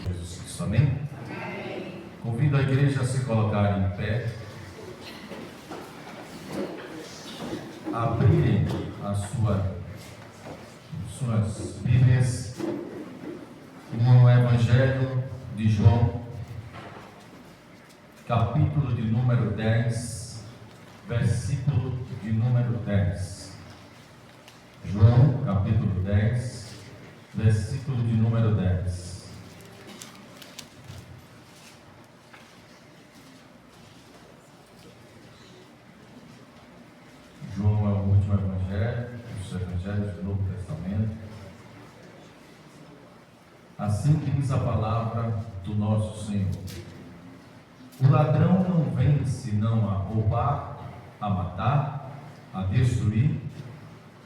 Jesus Cristo, amém? Convido a igreja a se colocar em pé, a abrirem as suas Bíblias no Evangelho de João, capítulo de número 10, versículo de número 10. João, capítulo 10, versículo de número 10. João é o último evangelho, os evangelhos do Novo Testamento. Assim diz a palavra do nosso Senhor: o ladrão não vem senão a roubar, a matar, a destruir.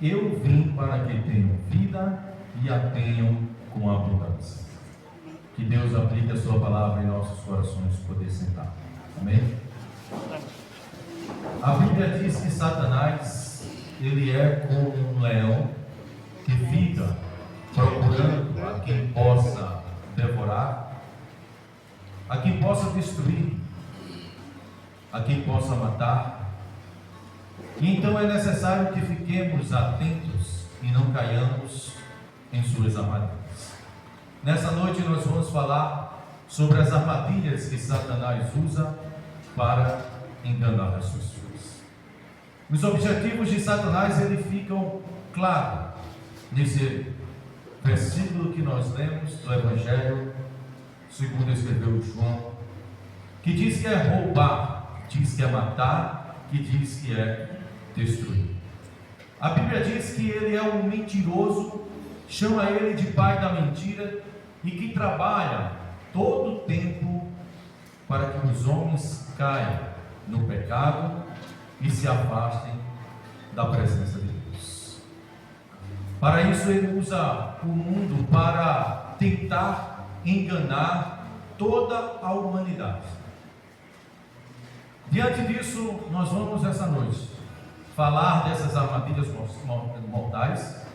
Eu vim para que tenham vida e a tenham com abundância. Que Deus aplique a sua palavra em nossos corações, poder sentar. Amém? A Bíblia diz que Satanás, ele é como um leão que fica procurando a quem possa devorar, a quem possa destruir, a quem possa matar. E então é necessário que fiquemos atentos e não caiamos em suas armadilhas. Nessa noite nós vamos falar sobre as armadilhas que Satanás usa para enganar as pessoas. Os objetivos de Satanás, eles ficam claros nesse versículo que nós lemos do Evangelho segundo escreveu João, que diz que é roubar, diz que é matar, que diz que é destruir. A Bíblia diz que ele é um mentiroso, chama ele de pai da mentira e que trabalha todo o tempo para que os homens caiam no pecado e se afastem da presença de Deus. Para isso ele usa o mundo para tentar enganar toda a humanidade. Diante disso, nós vamos essa noite falar dessas armadilhas mortais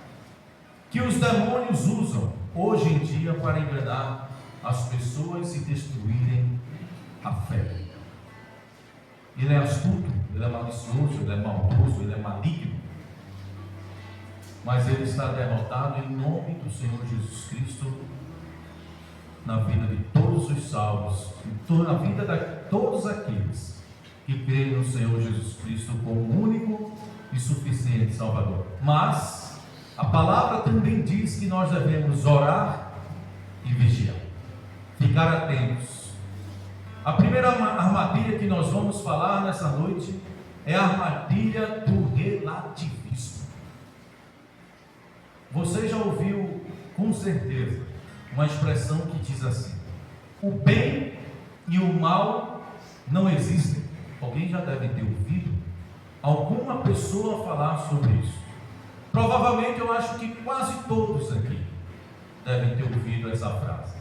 que os demônios usam hoje em dia para enganar as pessoas e destruírem a fé. Ele é astuto, ele é malicioso, ele é maldoso, ele é maligno, mas ele está derrotado em nome do Senhor Jesus Cristo, na vida de todos os salvos, na vida de todos aqueles que creem no Senhor Jesus Cristo como único e suficiente Salvador. Mas a palavra também diz que nós devemos orar e vigiar, ficar atentos. A primeira armadilha que nós vamos falar nessa noite é a armadilha do relativismo. Você já ouviu com certeza uma expressão que diz assim: o bem e o mal não existem. Alguém já deve ter ouvido alguma pessoa falar sobre isso. Provavelmente eu acho que quase todos aqui devem ter ouvido essa frase.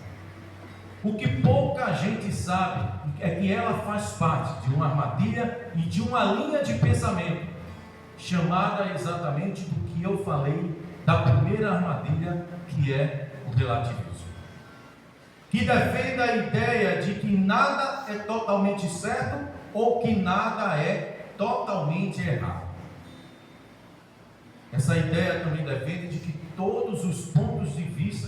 O que pouca gente sabe é que ela faz parte de uma armadilha e de uma linha de pensamento chamada exatamente do que eu falei da primeira armadilha, que é o relativismo, que defende a ideia de que nada é totalmente certo ou que nada é totalmente errado. Essa ideia também defende de que todos os pontos de vista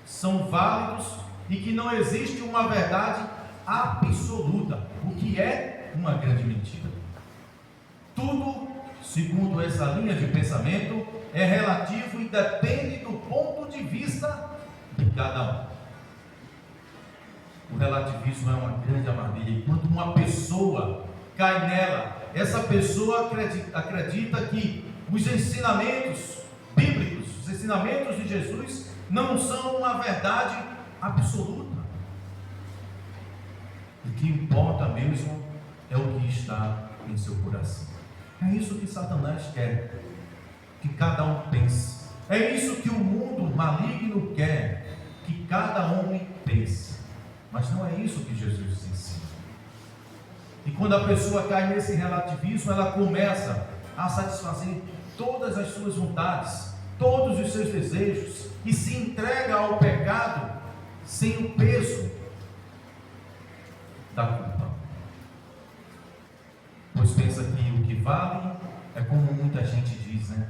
são válidos e que não existe uma verdade absoluta, o que é uma grande mentira. Tudo, segundo essa linha de pensamento, é relativo e depende do ponto de vista de cada um. O relativismo é uma grande armadilha, e quando uma pessoa cai nela, essa pessoa acredita que os ensinamentos bíblicos, os ensinamentos de Jesus, não são uma verdade absoluta. O que importa mesmo é o que está em seu coração. É isso que Satanás quer que cada um pense. É isso que o mundo maligno quer que cada homem pense. Mas não é isso que Jesus ensina. E quando a pessoa cai nesse relativismo, ela começa a satisfazer todas as suas vontades, todos os seus desejos, e se entrega ao pecado sem o peso da culpa. Pois pensa que o que vale é como muita gente diz, né?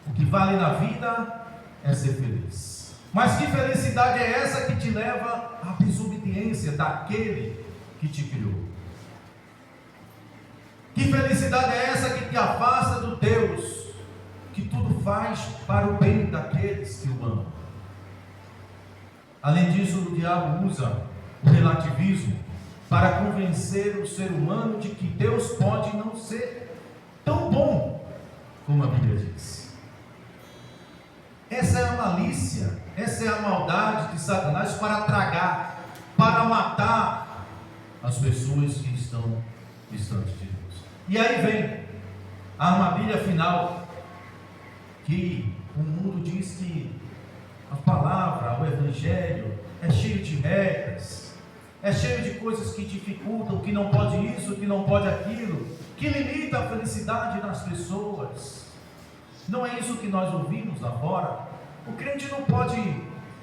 O que vale na vida é ser feliz. Mas que felicidade é essa que te leva à desobediência daquele que te criou? Que felicidade é essa que te afasta do Deus que tudo faz para o bem daqueles que o amam? Além disso, o diabo usa o relativismo para convencer o ser humano de que Deus pode não ser tão bom como a Bíblia diz. Essa é a malícia, essa é a maldade de Satanás para tragar, para matar as pessoas que estão distantes de Deus. E aí vem a armadilha final, que o mundo diz que a palavra, o evangelho é cheio de regras, é cheio de coisas que dificultam, que não pode isso, que não pode aquilo, que limita a felicidade das pessoas. Não é isso que nós ouvimos lá fora. O crente não pode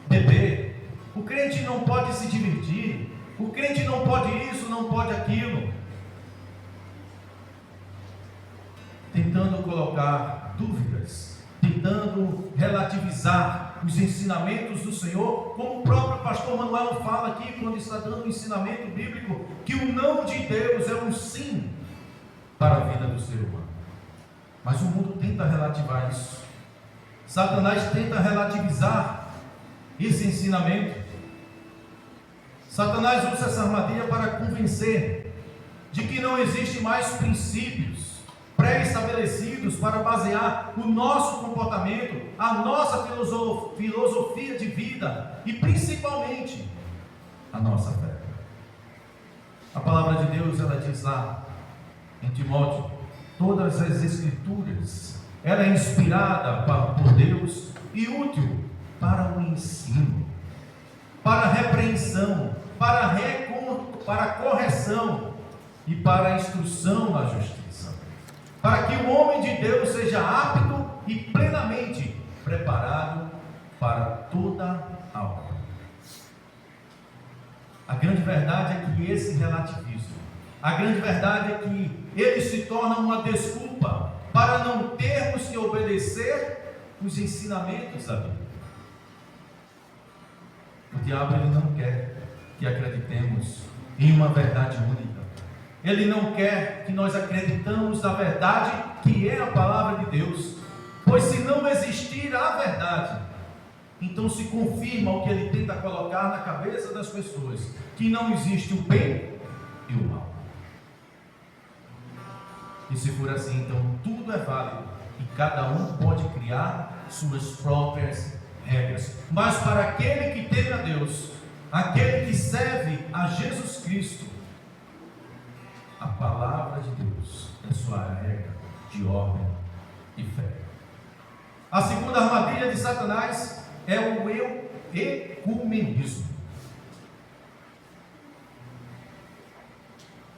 beber, o crente não pode se divertir, o crente não pode isso, não pode aquilo, tentando colocar dúvidas, tentando relativizar os ensinamentos do Senhor, como o próprio pastor Manuel fala aqui, quando está dando o ensinamento bíblico, que o não de Deus é um sim para a vida do ser humano. Mas o mundo tenta relativar isso. Satanás tenta relativizar esse ensinamento. Satanás usa essa armadilha para convencer de que não existe mais princípios pré-estabelecidos para basear o nosso comportamento, a nossa filosofia de vida e principalmente a nossa fé. A palavra de Deus, ela diz lá em Timóteo: todas as escrituras, ela é inspirada por Deus e útil para o ensino, para a repreensão, para a correção e para a instrução na justiça, para que o homem de Deus seja apto e plenamente preparado para toda a obra. A grande verdade é que esse relativismo, a grande verdade é que ele se torna uma desculpa para não termos que obedecer os ensinamentos da Bíblia. O diabo, ele não quer que acreditemos em uma verdade única. Ele não quer que nós acreditamos na verdade que é a palavra de Deus, pois se não existir a verdade, então se confirma o que ele tenta colocar na cabeça das pessoas, que não existe o bem e o mal. E se for assim, então tudo é válido e cada um pode criar suas próprias regras. Mas para aquele que teme a Deus, aquele que serve a Jesus Cristo, a palavra de Deus é sua regra de ordem e fé. A segunda armadilha de Satanás é o ecumenismo.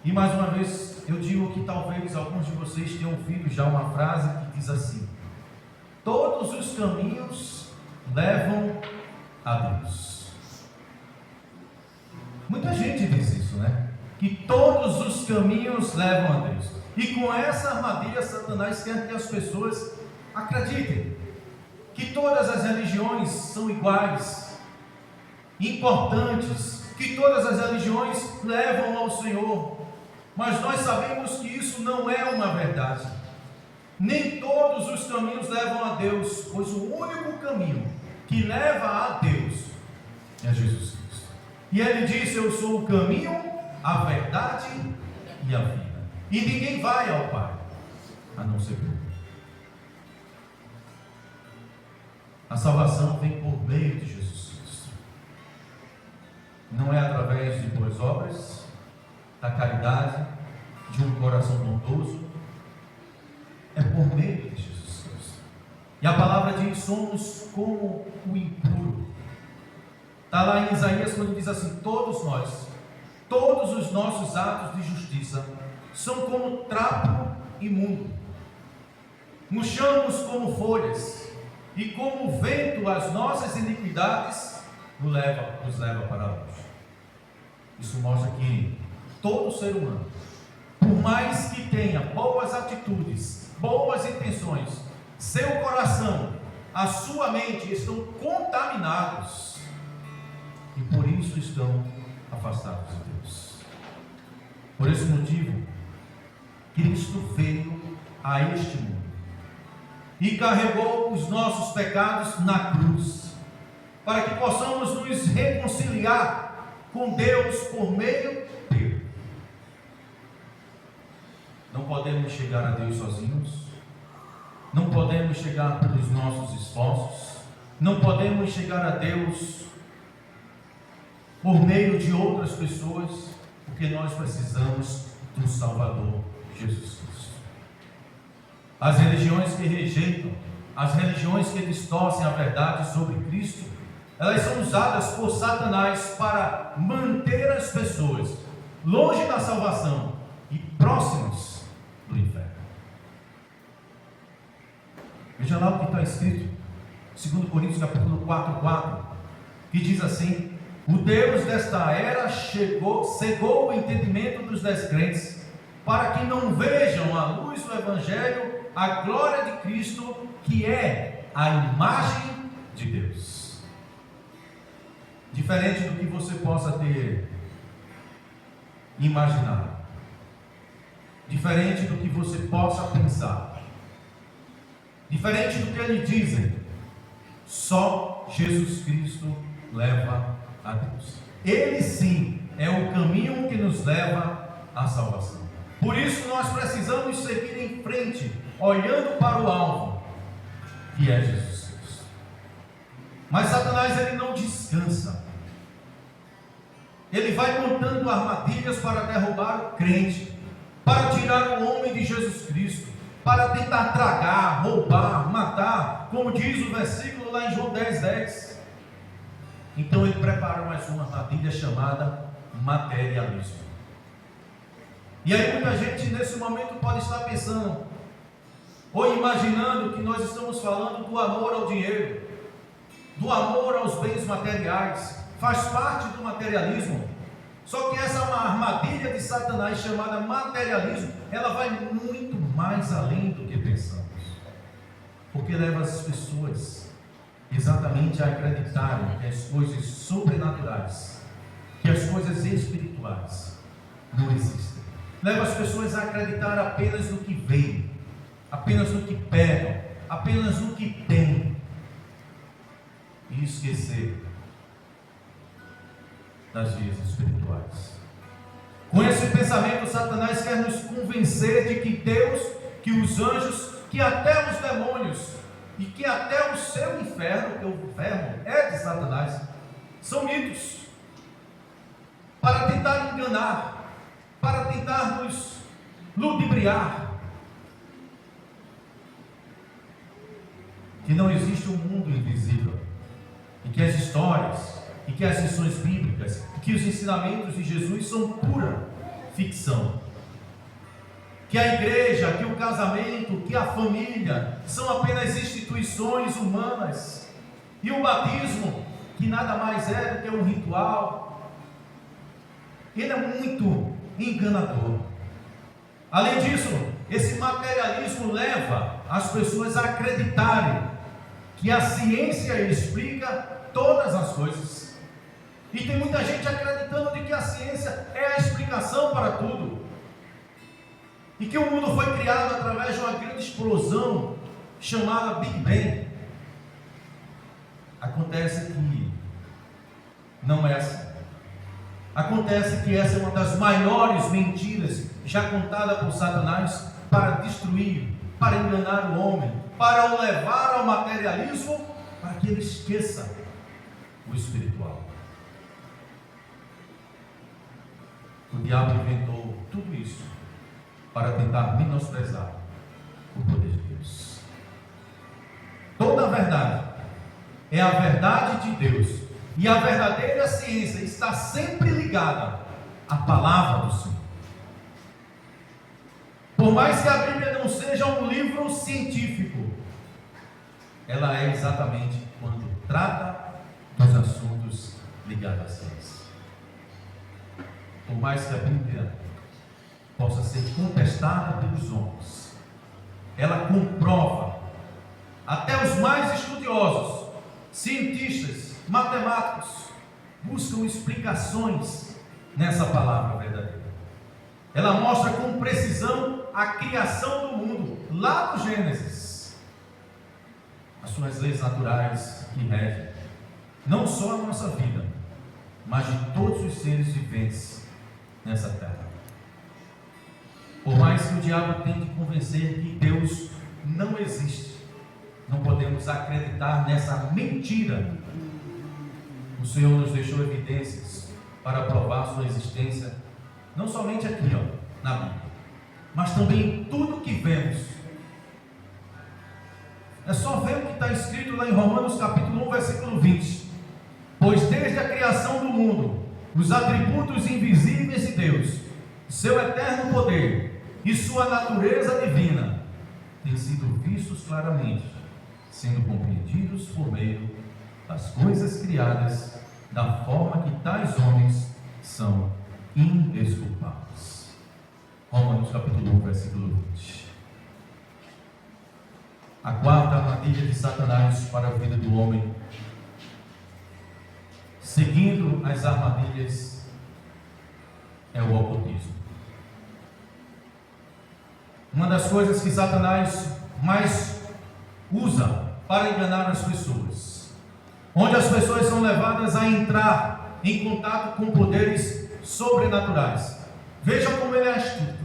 E mais uma vez eu digo que talvez alguns de vocês tenham ouvido já uma frase que diz assim: todos os caminhos levam a Deus. Muita gente diz isso, né? Que todos os caminhos levam a Deus. E com essa armadilha, Satanás quer que as pessoas acreditem que todas as religiões são iguais, importantes, que todas as religiões levam ao Senhor. Mas nós sabemos que isso não é uma verdade. Nem todos os caminhos levam a Deus, pois o único caminho que leva a Deus é Jesus Cristo. E ele disse: eu sou o caminho, a verdade e a vida. E ninguém vai ao Pai a não ser por mim. A salvação vem por meio de Jesus Cristo. Não é através de boas obras, da caridade, de um coração bondoso. É por meio de Jesus Cristo. E a palavra diz: somos como o impuro. Está lá em Isaías quando diz assim: todos nós, todos os nossos atos de justiça são como trapo imundo. Murchamos como folhas, e como o vento as nossas iniquidades nos leva para longe. Isso mostra que todo ser humano, por mais que tenha boas atitudes, boas intenções, seu coração, a sua mente estão contaminados e por isso estão afastados de Deus. Por esse motivo, Cristo veio a este mundo e carregou os nossos pecados na cruz, para que possamos nos reconciliar com Deus por meio dele. Não podemos chegar a Deus sozinhos, não podemos chegar pelos nossos esforços, não podemos chegar a Deus por meio de outras pessoas, porque nós precisamos do Salvador Jesus Cristo. As religiões que rejeitam, as religiões que distorcem a verdade sobre Cristo, elas são usadas por Satanás para manter as pessoas longe da salvação e próximas do inferno. Veja lá o que está escrito, 2 Coríntios capítulo 4:4, que diz assim: o Deus desta era cegou o entendimento dos descrentes, para que não vejam à luz do Evangelho a glória de Cristo, que é a imagem de Deus. Diferente do que você possa ter imaginado, diferente do que você possa pensar, diferente do que eles dizem, só Jesus Cristo leva a Deus. Ele sim é o caminho que nos leva à salvação. Por isso nós precisamos seguir em frente, olhando para o alvo, que é Jesus Cristo. Mas Satanás, ele não descansa. Ele vai montando armadilhas para derrubar o crente, para tirar o homem de Jesus Cristo, para tentar tragar, roubar, matar, como diz o versículo lá em João 10:10. Então ele prepara mais uma armadilha chamada materialismo. E aí muita gente nesse momento pode estar pensando, ou imaginando, que nós estamos falando do amor ao dinheiro, do amor aos bens materiais. Faz parte do materialismo. Só que essa é uma armadilha de Satanás chamada materialismo. Ela vai muito mais além do que pensamos, porque leva as pessoas exatamente a acreditarem que as coisas sobrenaturais, que as coisas espirituais não existem. Leva as pessoas a acreditar apenas no que veem, apenas no que pegam, apenas no que têm, e esquecer das vias espirituais. Com esse pensamento, Satanás quer nos convencer de que Deus, que os anjos, que até os demônios e que até o seu inferno, que o inferno é de Satanás, são mitos, para tentar enganar, para tentar nos ludibriar, que não existe um mundo invisível, e que as histórias, e que as lições bíblicas, que os ensinamentos de Jesus são pura ficção, que a igreja, que o casamento, que a família são apenas instituições humanas, e o batismo, que nada mais é do que um ritual. Ele é muito enganador. Além disso, esse materialismo leva as pessoas a acreditarem que a ciência explica todas as coisas. E tem muita gente acreditando de que a ciência é a explicação para tudo, e que o mundo foi criado através de uma grande explosão chamada Big Bang. Acontece que não é assim. Acontece que essa é uma das maiores mentiras já contada por Satanás para destruir, para enganar o homem, para o levar ao materialismo, para que ele esqueça o espiritual. O diabo inventou tudo isso para tentar menosprezar o poder de Deus. Toda a verdade é a verdade de Deus, e a verdadeira ciência está sempre ligada à palavra do Senhor. Por mais que a Bíblia não seja um livro científico, ela é exatamente quando trata dos assuntos ligada à ciência. Por mais que a Bíblia possa ser contestada pelos homens, ela comprova, até os mais estudiosos, cientistas, matemáticos, buscam explicações nessa palavra verdadeira. Ela mostra com precisão a criação do mundo, lá no Gênesis, as suas leis naturais que regem não só a nossa vida, mas de todos os seres viventes nessa terra. Por mais que o diabo tente convencer que Deus não existe, não podemos acreditar nessa mentira. O Senhor nos deixou evidências para provar sua existência, não somente aqui, na Bíblia, mas também em tudo que vemos. É só ver o que está escrito lá em Romanos capítulo 1, versículo 20. Pois desde a criação do mundo, os atributos invisíveis de Deus, seu eterno poder e sua natureza divina, têm sido vistos claramente, sendo compreendidos por meio das coisas criadas, da forma que tais homens são indesculpáveis. Romanos capítulo 1, versículo 20. A quarta armadilha de Satanás para a vida do homem, seguindo as armadilhas, é o ocultismo. Uma das coisas que Satanás mais usa para enganar as pessoas, onde as pessoas são levadas a entrar em contato com poderes sobrenaturais. Veja como ele é astuto.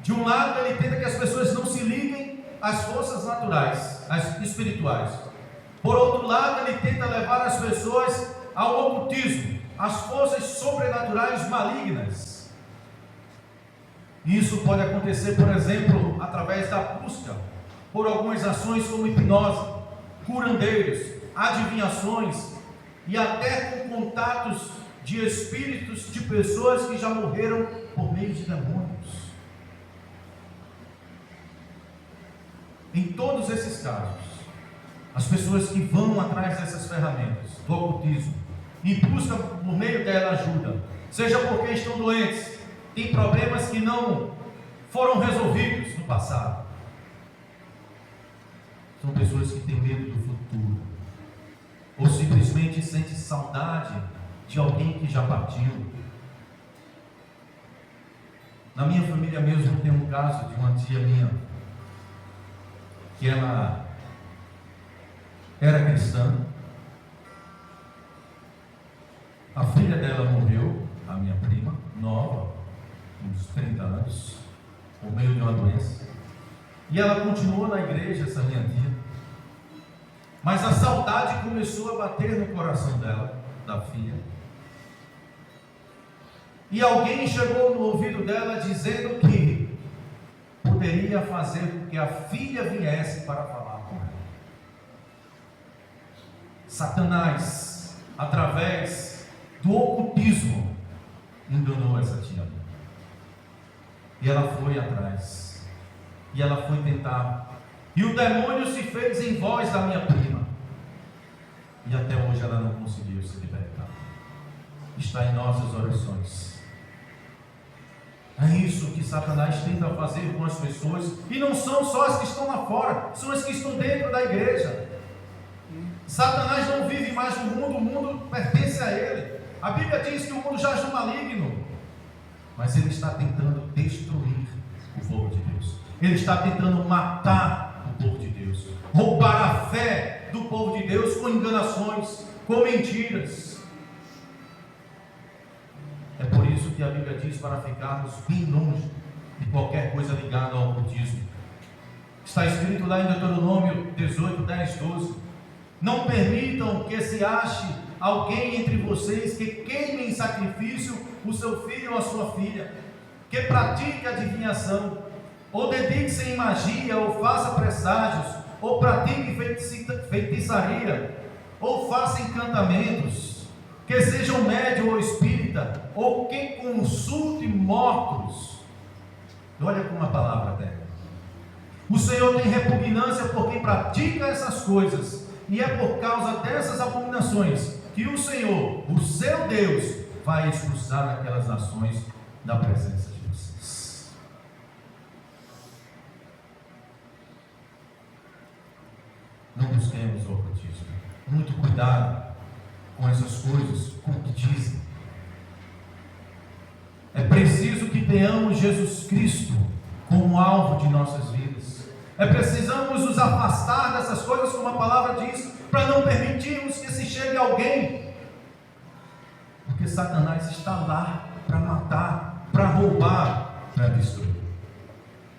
De um lado, ele tenta que as pessoas não se liguem às forças naturais, às espirituais. Por outro lado, ele tenta levar as pessoas ao ocultismo, às forças sobrenaturais malignas. Isso pode acontecer, por exemplo, através da busca por algumas ações como hipnose, curandeiros, adivinhações e até com contatos de espíritos de pessoas que já morreram por meio de demônios. Em todos esses casos, as pessoas que vão atrás dessas ferramentas do ocultismo e buscam por meio dela ajuda, seja porque estão doentes, têm problemas que não foram resolvidos no passado, são pessoas que têm medo do futuro, ou simplesmente sentem saudade de alguém que já partiu. Na minha família mesmo tem um caso de uma tia minha, que ela era cristã. A filha dela morreu, a minha prima, nova, uns 30 anos, por meio de uma doença. E ela continuou na igreja, essa minha tia. Mas a saudade começou a bater no coração dela, da filha. E alguém chegou no ouvido dela dizendo que poderia fazer com que a filha viesse para falar com ela. Satanás, através do ocultismo, enganou essa tia. E ela foi atrás. E ela foi tentar. E o demônio se fez em voz da minha prima. E até hoje ela não conseguiu se libertar. Está em nossas orações. É isso que Satanás tenta fazer com as pessoas. E não são só as que estão lá fora, são as que estão dentro da igreja. Satanás não vive mais no mundo, o mundo pertence a ele. A Bíblia diz que o mundo jaz no maligno. Mas ele está tentando destruir o povo de Deus. Ele está tentando matar o povo de Deus, roubar a fé do povo de Deus com enganações, com mentiras. É por isso que a Bíblia diz para ficarmos bem longe de qualquer coisa ligada ao ocultismo. Está escrito lá em Deuteronômio 18, 10, 12: não permitam que se ache alguém entre vocês que queime em sacrifício o seu filho ou a sua filha, que pratique adivinhação, ou dedique-se em magia, ou faça presságios, ou pratique feitiçaria, ou faça encantamentos, que sejam médium ou espírita, ou que consulte mortos. Olha como a palavra dela. O Senhor tem repugnância por quem pratica essas coisas, e é por causa dessas abominações que o Senhor, o seu Deus, vai expulsar aquelas nações da presença de vocês. Não busquemos o ocultismo. Muito cuidado com essas coisas, com o que dizem. É preciso que tenhamos Jesus Cristo como alvo de nossas vidas. Precisamos nos afastar dessas coisas, como a palavra diz, para não permitirmos que se chegue alguém. Porque Satanás está lá para matar, para roubar, para destruir.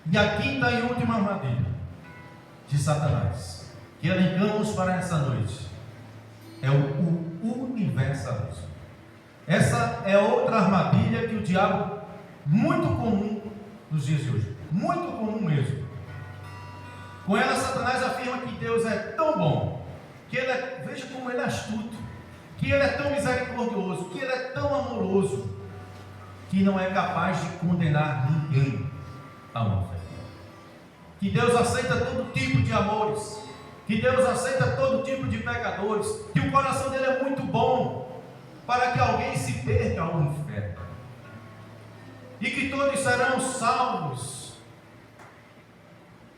E a quinta e última armadilha de Satanás, que elencamos para essa noite, é o universalismo. Essa é outra armadilha que o diabo, muito comum nos dias de hoje, muito comum mesmo. Com ela, Satanás afirma que Deus é tão bom, que ele é, veja como ele é astuto, que ele é tão misericordioso, que ele é tão amoroso, que não é capaz de condenar ninguém a uma fé. Que Deus aceita todo tipo de amores, que Deus aceita todo tipo de pecadores, que o coração dele é muito bom, para que alguém se perca ao inferno, e que todos serão salvos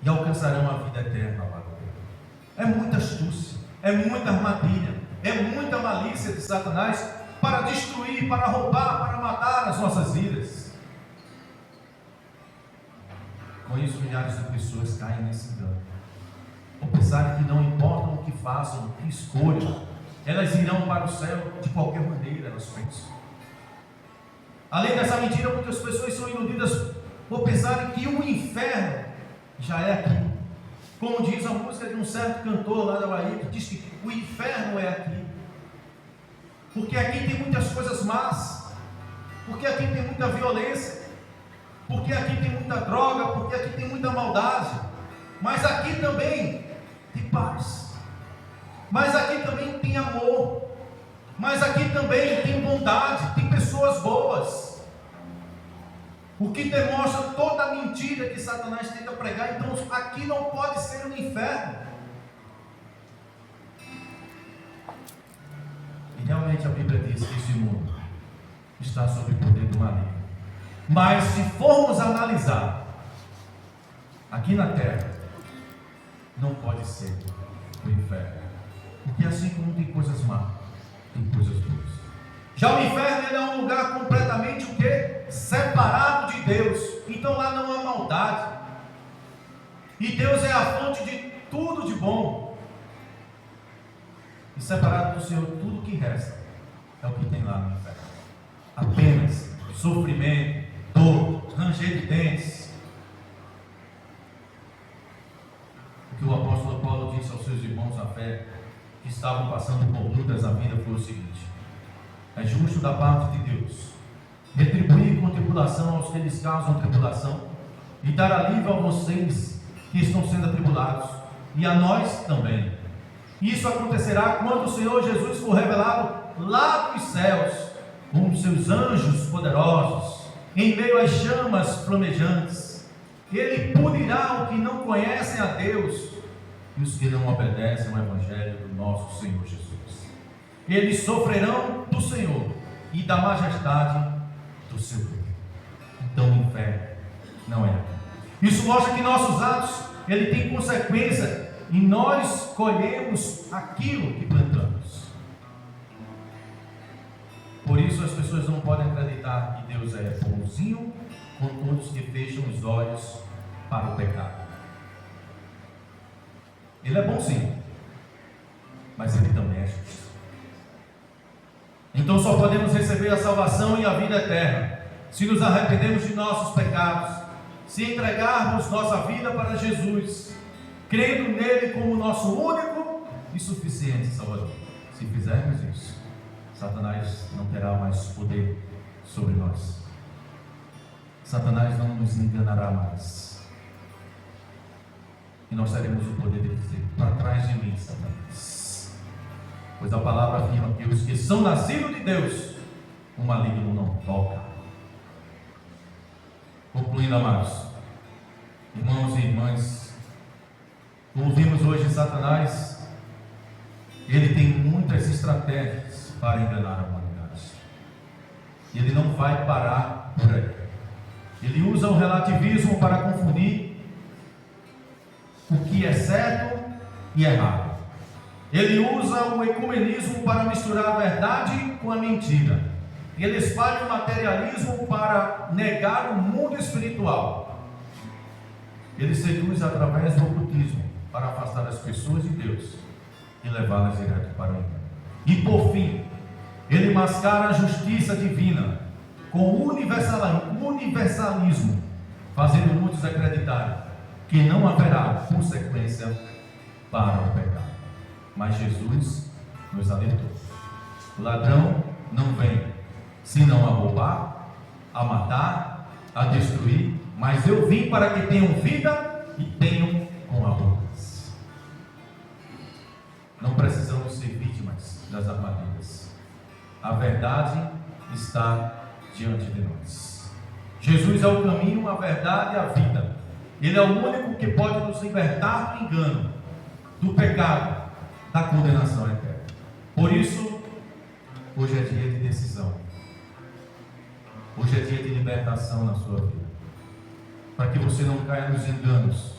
e alcançarão a vida eterna lá no céu. É muita astúcia, é muita armadilha, é muita malícia de Satanás para destruir, para roubar, para matar as nossas vidas. Com isso, milhares de pessoas caem nesse engano, ou pensarem que não importam o que façam, o que escolham, elas irão para o céu de qualquer maneira, elas pensam. Além dessa mentira, muitas pessoas são iludidas por pensarem que o inferno já é aqui. Como diz a música de um certo cantor lá da Bahia, que diz que o inferno é aqui. Porque aqui tem muitas coisas más, porque aqui tem muita violência, porque aqui tem muita droga, porque aqui tem muita maldade. Mas aqui também tem paz. Mas aqui também tem amor, mas aqui também tem bondade, tem pessoas boas. O que demonstra toda a mentira que Satanás tenta pregar. Então aqui não pode ser um inferno. E realmente a Bíblia diz que esse mundo está sob o poder do maligno. Mas se formos analisar, aqui na terra não pode ser o inferno. Porque assim como tem coisas más, tem coisas boas. Já o inferno, ele é um lugar completamente o quê? Separado de Deus. Então lá não há maldade. E Deus é a fonte de tudo de bom. E separado do Senhor, tudo que resta é o que tem lá no inferno. Apenas sofrimento, dor, ranger de dentes. O que o apóstolo Paulo disse aos seus irmãos na fé, que estavam passando por lutas na vida, foi o seguinte: é justo da parte de Deus retribuir com tribulação aos que lhes causam tribulação, e dar alívio a vocês que estão sendo atribulados, e a nós também. Isso acontecerá quando o Senhor Jesus for revelado lá dos céus, com os seus anjos poderosos, em meio às chamas flamejantes. Ele punirá os que não conhecem a Deus e os que não obedecem ao Evangelho do nosso Senhor Jesus. Eles sofrerão do Senhor e da majestade do seu Deus. Então o inferno não é aqui. Isso mostra que nossos atos, ele tem consequência, e nós colhemos aquilo que plantamos. Por isso as pessoas não podem acreditar que Deus é bonzinho com todos que fecham os olhos para o pecado. Ele é bonzinho, mas ele também é justo. Então só podemos receber a salvação e a vida eterna se nos arrependermos de nossos pecados, se entregarmos nossa vida para Jesus, crendo nele como nosso único e suficiente Salvador. Se fizermos isso, Satanás não terá mais poder sobre nós. Satanás não nos enganará mais. E nós teremos o poder de dizer: para trás de mim, Satanás. Pois a palavra afirma que os que são nascidos de Deus, o maligno não toca. Concluindo, amados, irmãos e irmãs, como vimos hoje, Satanás, ele tem muitas estratégias para enganar a humanidade. Ele não vai parar por aí. Ele usa o relativismo para confundir o que é certo e errado. Ele usa o ecumenismo para misturar a verdade com a mentira. Ele espalha o materialismo para negar o mundo espiritual. Ele seduz através do ocultismo para afastar as pessoas de Deus e levá-las direto para o engano. E por fim, ele mascara a justiça divina com o universalismo, fazendo muitos acreditarem que não haverá consequência para o pecado. Mas Jesus nos alertou: o ladrão não vem senão a roubar, a matar, a destruir, mas eu vim para que tenham vida e tenham com abundância. Não precisamos ser vítimas das armadilhas. A verdade está diante de nós. Jesus é o caminho, a verdade e a vida. Ele é o único que pode nos libertar do engano, do pecado, da condenação eterna. Por isso, hoje é dia de decisão. Hoje é dia de libertação na sua vida. Para que você não caia nos enganos,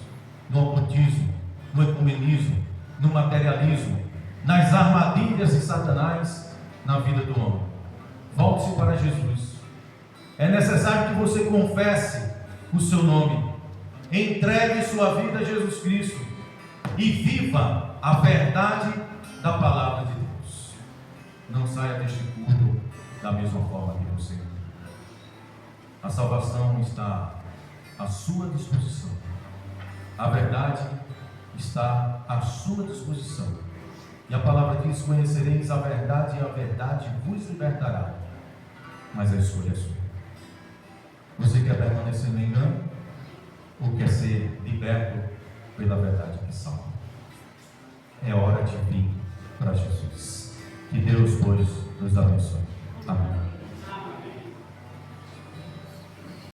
no ocultismo, no ecumenismo, no materialismo, nas armadilhas de Satanás na vida do homem. Volte-se para Jesus. É necessário que você confesse o seu nome, entregue sua vida a Jesus Cristo e viva a verdade da palavra de Deus. Não saia deste culto da mesma forma que você entrou. A salvação está à sua disposição. A verdade está à sua disposição. E a palavra diz: conhecereis a verdade e a verdade vos libertará. Mas a escolha é sua. Você quer permanecer no engano ou quer ser liberto pela verdade que salva? É hora de vir para Jesus. Que Deus, pois, nos abençoe.